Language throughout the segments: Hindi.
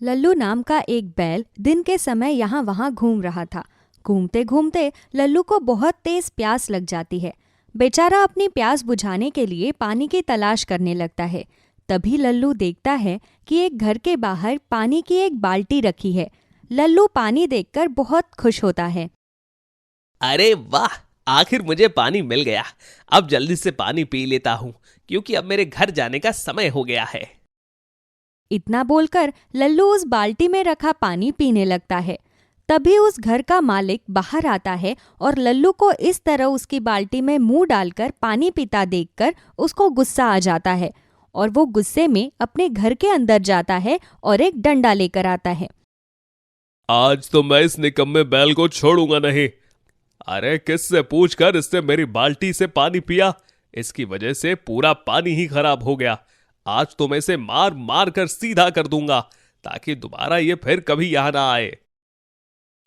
लल्लू नाम का एक बैल दिन के समय यहाँ वहाँ घूम रहा था। घूमते घूमते लल्लू को बहुत तेज प्यास लग जाती है। बेचारा अपनी प्यास बुझाने के लिए पानी की तलाश करने लगता है। तभी लल्लू देखता है कि एक घर के बाहर पानी की एक बाल्टी रखी है। लल्लू पानी देखकर बहुत खुश होता है। अरे वाह, आखिर मुझे पानी मिल गया। अब जल्दी से पानी पी लेता हूँ क्योंकि अब मेरे घर जाने का समय हो गया है। इतना बोलकर लल्लू उस बाल्टी में रखा पानी पीने लगता है। तभी उस घर का मालिक बाहर आता है और लल्लू को इस तरह उसकी बाल्टी में मुंह डालकर पानी पीता देखकर उसको गुस्सा आ जाता है और वो गुस्से में अपने घर के अंदर जाता है और एक डंडा लेकर आता है। आज तो मैं इस निकम्मे बैल को छोड़ूंगा नहीं। अरे किससे पूछकर इसने मेरी बाल्टी से पानी पिया, इसकी वजह से पूरा पानी ही खराब हो गया। आज तो मैं इसे मार मार कर सीधा कर दूंगा ताकि दोबारा ये फिर कभी यहां ना आए।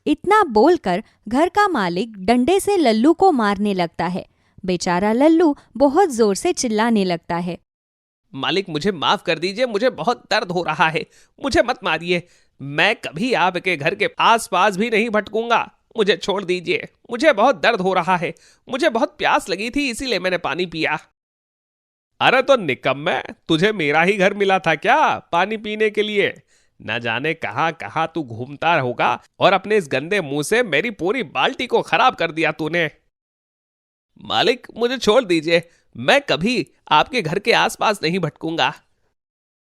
इतना बोलकर घर का मालिक डंडे से लल्लू को मारने लगता है। बेचारा लल्लू बहुत जोर से चिल्लाने लगता है। मालिक मुझे माफ कर दीजिए, मुझे बहुत दर्द हो रहा है। मुझे मत मारिए, मैं कभी आपके घर के आसपास भी नहीं भटकूंगा। मुझे छोड़ दीजिए, मुझे बहुत दर्द हो रहा है। मुझे बहुत प्यास लगी थी इसीलिए मैंने पानी पिया। अरे तो निकम्मे, तुझे मेरा ही घर मिला था क्या पानी पीने के लिए? न जाने कहां कहां तू घूमता होगा और अपने इस गंदे मुंह से मेरी पूरी बाल्टी को खराब कर दिया तूने। मालिक मुझे छोड़ दीजिए, मैं कभी आपके घर के आसपास नहीं भटकूंगा।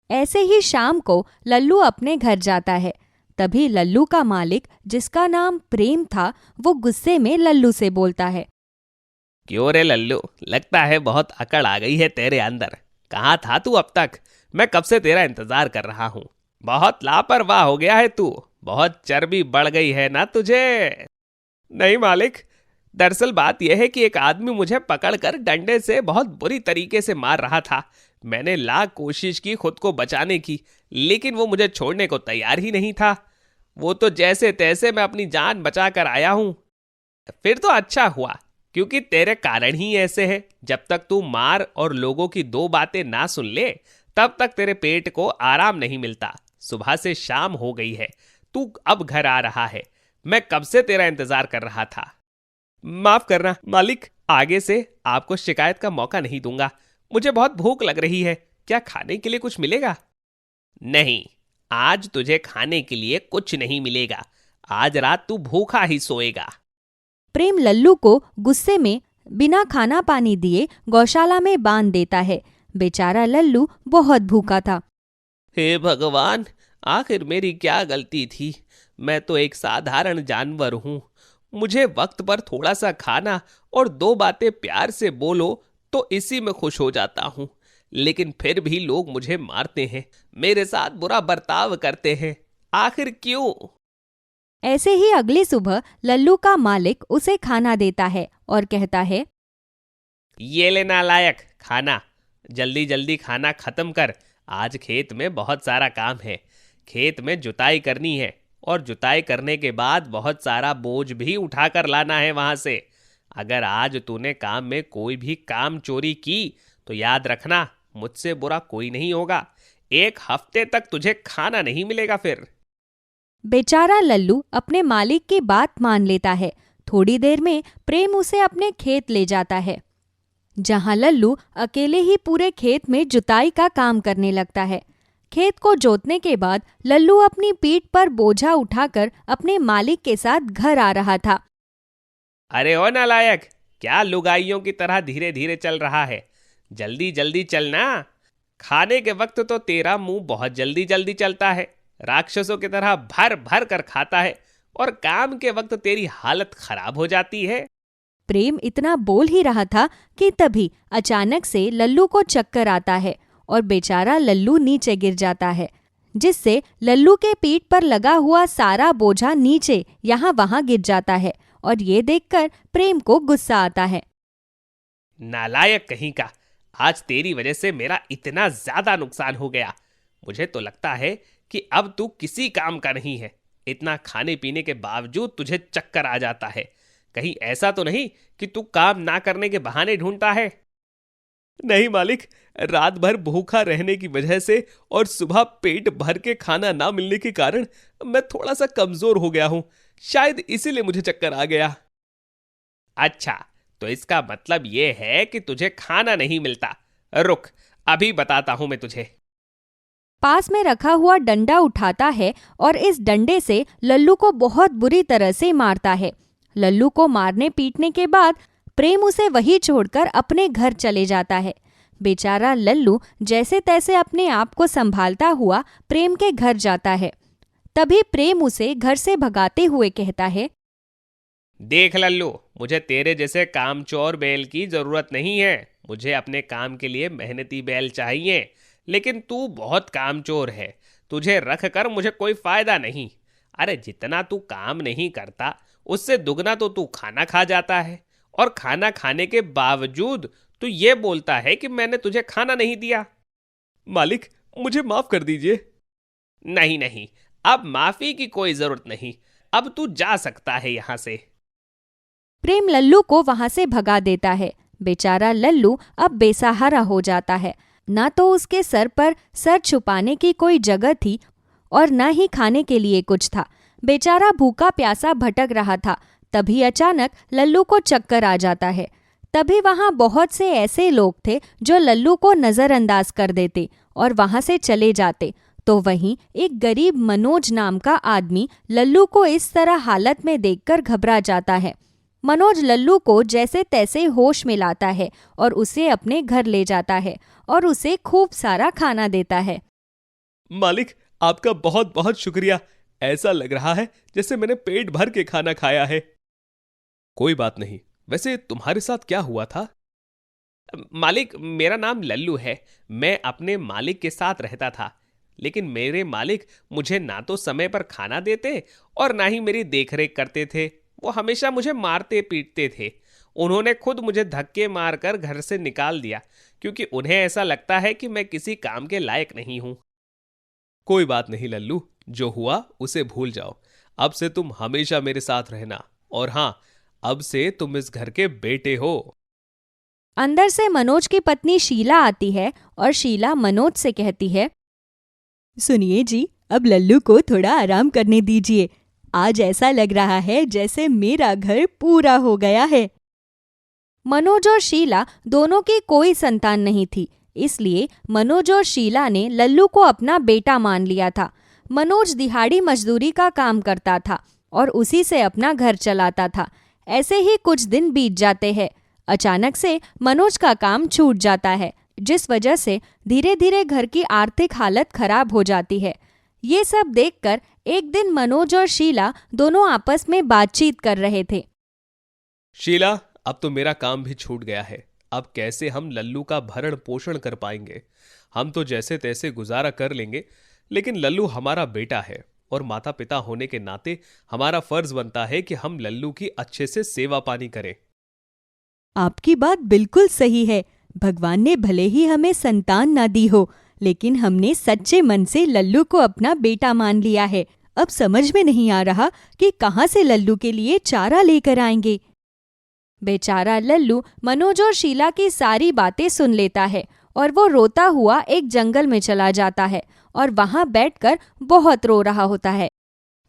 ऐसे ही शाम को लल्लू अपने घर जाता है। तभी लल्लू का मालिक, जिसका नाम प्रेम था, वो गुस्से में लल्लू से बोलता है। क्यों रे लल्लू, लगता है बहुत अकड़ आ गई है तेरे अंदर। कहाँ था तू अब तक? मैं कब से तेरा इंतजार कर रहा हूँ। बहुत लापरवाह हो गया है तू। बहुत चर्बी बढ़ गई है ना तुझे? नहीं मालिक, दरअसल बात यह है कि एक आदमी मुझे पकड़कर डंडे से बहुत बुरी तरीके से मार रहा था। मैंने लाख कोशिश की खुद को बचाने की, लेकिन वो मुझे छोड़ने को तैयार ही नहीं था। वो तो जैसे तैसे मैं अपनी जान बचा कर आया हूं। फिर तो अच्छा हुआ, क्योंकि तेरे कारण ही ऐसे है। जब तक तू मार और लोगों की दो बातें ना सुन ले, तब तक तेरे पेट को आराम नहीं मिलता। सुबह से शाम हो गई है, तू अब घर आ रहा है। मैं कब से तेरा इंतजार कर रहा था। माफ करना मालिक, आगे से आपको शिकायत का मौका नहीं दूंगा। मुझे बहुत भूख लग रही है, क्या खाने के लिए कुछ मिलेगा? नहीं, आज तुझे खाने के लिए कुछ नहीं मिलेगा। आज रात तू भूखा ही सोएगा। प्रेम लल्लू को गुस्से में बिना खाना पानी दिए गौशाला में बांध देता है। बेचारा लल्लू बहुत भूखा था। हे भगवान, आखिर मेरी क्या गलती थी? मैं तो एक साधारण जानवर हूं। मुझे वक्त पर थोड़ा सा खाना और दो बातें प्यार से बोलो तो इसी में खुश हो जाता हूं। लेकिन फिर भी लोग मुझे मारते हैं, मेरे साथ बुरा बर्ताव करते हैं। आखिर क्यों? ऐसे ही अगली सुबह लल्लू का मालिक उसे खाना देता है और कहता है। ये ले नालायक, खाना जल्दी जल्दी खाना खत्म कर। आज खेत में बहुत सारा काम है। खेत में जुताई करनी है और जुताई करने के बाद बहुत सारा बोझ भी उठाकर लाना है वहां से। अगर आज तूने काम में कोई भी काम चोरी की तो याद रखना, मुझसे बुरा कोई नहीं होगा। एक हफ्ते तक तुझे खाना नहीं मिलेगा फिर। बेचारा लल्लू अपने मालिक की बात मान लेता है। थोड़ी देर में प्रेम उसे अपने खेत ले जाता है, जहां लल्लू अकेले ही पूरे खेत में जुताई का काम करने लगता है। खेत को जोतने के बाद लल्लू अपनी पीठ पर बोझा उठाकर अपने मालिक के साथ घर आ रहा था। अरे ओ नालायक, क्या लुगाइयों की तरह धीरे धीरे चल रहा है? जल्दी जल्दी चलना। खाने के वक्त तो तेरा मुंह बहुत जल्दी जल्दी चलता है, राक्षसों की तरह भर भर कर खाता है, और काम के वक्त तेरी हालत खराब हो जाती है। प्रेम इतना बोल ही रहा था कि तभी अचानक से लल्लू को चक्कर आता है और बेचारा लल्लू नीचे गिर जाता है, जिससे लल्लू के पीठ पर लगा हुआ सारा बोझा नीचे यहाँ वहाँ गिर जाता है। और ये देखकर प्रेम को गुस्सा आता है। नालायक कहीं का, आज तेरी वजह से मेरा इतना ज्यादा नुकसान हो गया। मुझे तो लगता है कि अब तू किसी काम का नहीं है। इतना खाने पीने के बावजूद तुझे चक्कर आ जाता है। कहीं ऐसा तो नहीं कि तू काम ना करने के बहाने ढूंढता है? नहीं मालिक, रात भर भूखा रहने की वजह से और सुबह पेट भर के खाना ना मिलने के कारण मैं थोड़ा सा कमजोर हो गया हूं। शायद इसीलिए मुझे चक्कर आ गया। अच्छा, तो इसका मतलब यह है कि तुझे खाना नहीं मिलता। रुक, अभी बताता हूं मैं तुझे। पास में रखा हुआ डंडा उठाता है और इस डंडे से लल्लू को बहुत बुरी तरह से मारता है। लल्लू को मारने पीटने के बाद प्रेम उसे वहीं छोड़कर अपने घर चले जाता है। बेचारा लल्लू जैसे तैसे अपने आप को संभालता हुआ प्रेम के घर जाता है। तभी प्रेम उसे घर से भगाते हुए कहता है, देख लल्लू, मुझे तेरे जैसे कामचोर बैल की जरूरत नहीं है। मुझे अपने काम के लिए मेहनती बैल चाहिए, लेकिन तू बहुत कामचोर है। तुझे रख कर मुझे कोई फायदा नहीं। अरे जितना तू काम नहीं करता उससे दुगना तो तू खाना खा जाता है, और खाना खाने के बावजूद तू ये बोलता है कि मैंने तुझे खाना नहीं दिया। मालिक, मुझे माफ कर दीजिए। नहीं नहीं, अब माफी की कोई जरूरत नहीं। अब तू जा सकता है यहां से। प्रेम लल्लू को वहां से भगा देता है। बेचारा लल्लू अब बेसहारा हो जाता है। ना तो उसके सर पर सर छुपाने की कोई जगह थी और न ही खाने के लिए कुछ था। बेचारा भूखा प्यासा भटक रहा था। तभी अचानक लल्लू को चक्कर आ जाता है। तभी वहां बहुत से ऐसे लोग थे जो लल्लू को नजरअंदाज कर देते और वहां से चले जाते। तो वहीं एक गरीब मनोज नाम का आदमी लल्लू को इस तरह हालत में देखकर घबरा जाता है। मनोज लल्लू को जैसे तैसे होश में लाता है और उसे अपने घर ले जाता है और उसे खूब सारा खाना देता है। मालिक, आपका बहुत बहुत शुक्रिया। ऐसा लग रहा है जैसे मैंने पेट भर के खाना खाया है। कोई बात नहीं। वैसे तुम्हारे साथ क्या हुआ था? मालिक, मेरा नाम लल्लू है। मैं अपने मालिक के साथ रहता था, लेकिन मेरे मालिक मुझे ना तो समय पर खाना देते और ना ही मेरी देखरेख करते थे। वो हमेशा मुझे मारते पीटते थे। उन्होंने खुद मुझे धक्के मारकर घर से निकाल दिया, क्योंकि उन्हें ऐसा लगता है कि मैं किसी काम के लायक नहीं हूं। कोई बात नहीं लल्लू, जो हुआ उसे भूल जाओ। अब से तुम हमेशा मेरे साथ रहना, और हां, अब से तुम इस घर के बेटे हो। अंदर से मनोज की पत्नी शीला आती है और शीला मनोज से कहती है, सुनिए जी, अब लल्लू को थोड़ा आराम करने दीजिए। आज ऐसा लग रहा है जैसे मेरा घर पूरा हो गया है। मनोज और शीला दोनों की कोई संतान नहीं थी, इसलिए मनोज और शीला ने लल्लू को अपना बेटा मान लिया था। मनोज दिहाड़ी मजदूरी का काम करता था और उसी से अपना घर चलाता था। ऐसे ही कुछ दिन बीत जाते हैं। अचानक से मनोज का काम छूट जाता है, जिस वजह से धीरे धीरे घर की आर्थिक हालत खराब हो जाती है। ये सब देखकर एक दिन मनोज और शीला दोनों आपस में बातचीत कर रहे थे। शीला, अब तो मेरा काम भी छूट गया है। अब कैसे हम लल्लू का भरण पोषण कर पाएंगे? हम तो जैसे तैसे गुजारा कर लेंगे, लेकिन लल्लू हमारा बेटा है और माता पिता होने के नाते हमारा फर्ज बनता है कि हम लल्लू की अच्छे से सेवा पानी करें। आपकी बात बिल्कुल सही है। भगवान ने भले ही हमें संतान ना दी हो, लेकिन हमने सच्चे मन से लल्लू को अपना बेटा मान लिया है। अब समझ में नहीं आ रहा कि कहाँ से लल्लू के लिए चारा लेकर आएंगे। बेचारा लल्लू मनोज और शीला की सारी बातें सुन लेता है और वो रोता हुआ एक जंगल में चला जाता है और वहां बैठकर बहुत रो रहा होता है।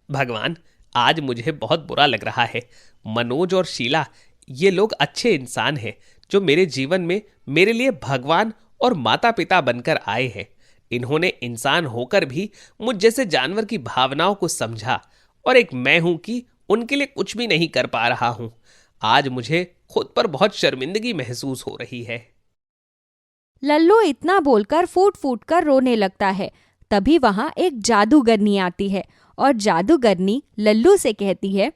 भगवान, आज मुझे बहुत बुरा लग रहा है। मनोज और शीला, ये लोग अच्छे इंसान हैं जो मेरे जीवन में मेरे लिए भगवान और माता पिता बनकर आए हैं। इन्होंने इंसान होकर भी मुझ जैसे जानवर की भावनाओं को समझा, और एक मैं हूं कि उनके लिए कुछ भी नहीं कर पा रहा हूं। आज मुझे खुद पर बहुत शर्मिंदगी महसूस हो रही है। लल्लू इतना बोलकर फूट फूट कर रोने लगता है। तभी वहां एक जादूगरनी आती है और जादूगरनी लल्लू से कहती है,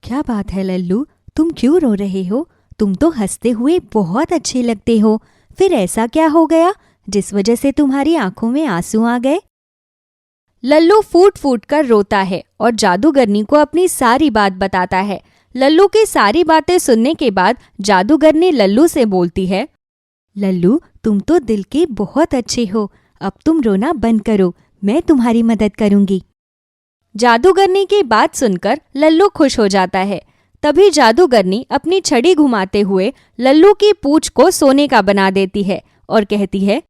क्या बात है लल्लू, तुम क्यों रो रहे हो? तुम तो हंसते हुए बहुत अच्छे लगते हो। फिर ऐसा क्या हो गया जिस वजह से तुम्हारी आंखों में आंसू आ गए? लल्लू फूट फूट कर रोता है और जादूगरनी को अपनी सारी बात बताता है। लल्लू की सारी बातें सुनने के बाद जादूगरनी लल्लू से बोलती है, लल्लू, तुम तो दिल के बहुत अच्छे हो। अब तुम रोना बंद करो, मैं तुम्हारी मदद करूंगी। जादूगरनी की बात सुनकर लल्लू खुश हो जाता है। तभी जादूगरनी अपनी छड़ी घुमाते हुए लल्लू की पूंछ को सोने का बना देती है और कहती है,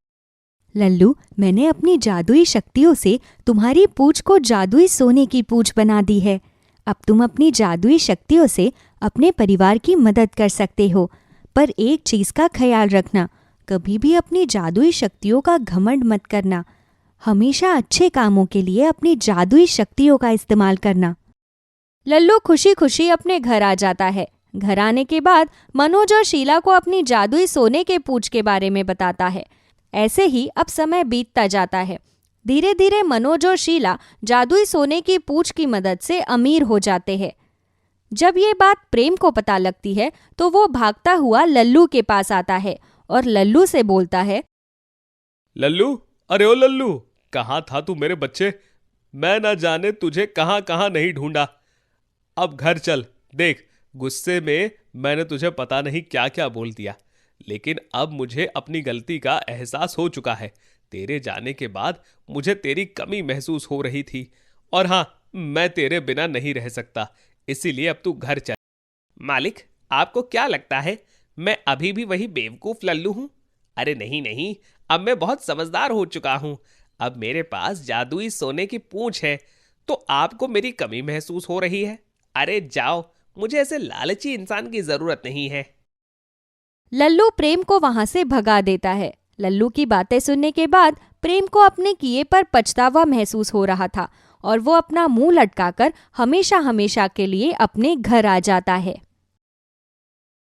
लल्लू, मैंने अपनी जादुई शक्तियों से तुम्हारी पूंछ को जादुई सोने की पूंछ बना दी है। अब तुम अपनी जादुई शक्तियों से अपने परिवार की मदद कर सकते हो, पर एक चीज का ख्याल रखना, कभी भी अपनी जादुई शक्तियों का घमंड मत करना। हमेशा अच्छे कामों के लिए अपनी जादुई शक्तियों का इस्तेमाल करना। लल्लू खुशी खुशी अपने घर आ जाता है। घर आने के बाद मनोज और शीला को अपनी जादुई सोने के पूंछ के बारे में बताता है। ऐसे ही अब समय बीतता जाता है। धीरे धीरे मनोज और शीला जादुई सोने की पूंछ की मदद से अमीर हो जाते हैं। जब ये बात प्रेम को पता लगती है तो वो भागता हुआ लल्लू के पास आता है और लल्लू से बोलता है, लल्लू, अरे ओ लल्लू, कहाँ था तू मेरे बच्चे? मैं ना जाने तुझे कहाँ कहाँ नहीं ढूंढा। अब घर चल। देख, गुस्से में मैंने तुझे पता नहीं क्या क्या बोल दिया, लेकिन अब मुझे अपनी गलती का एहसास हो चुका है। तेरे जाने के बाद मुझे तेरी कमी महसूस हो रही थी, और हाँ, मैं तेरे बिना नहीं रह सकता, इसीलिए अब तू घर चल। मालिक, आपको क्या लगता है मैं अभी भी वही बेवकूफ लल्लू हूं? अरे नहीं नहीं, अब मैं बहुत समझदार हो चुका हूं। अब मेरे पास जादुई सोने की पूंछ है, तो आपको मेरी कमी महसूस हो रही है। अरे जाओ, मुझे ऐसे लालची इंसान की जरूरत नहीं है। लल्लू प्रेम को वहां से भगा देता है। लल्लू की बातें सुनने के बाद प्रेम को अपने किए पर पछतावा महसूस हो रहा था और वो अपना मुंह लटकाकर हमेशा हमेशा के लिए अपने घर आ जाता है।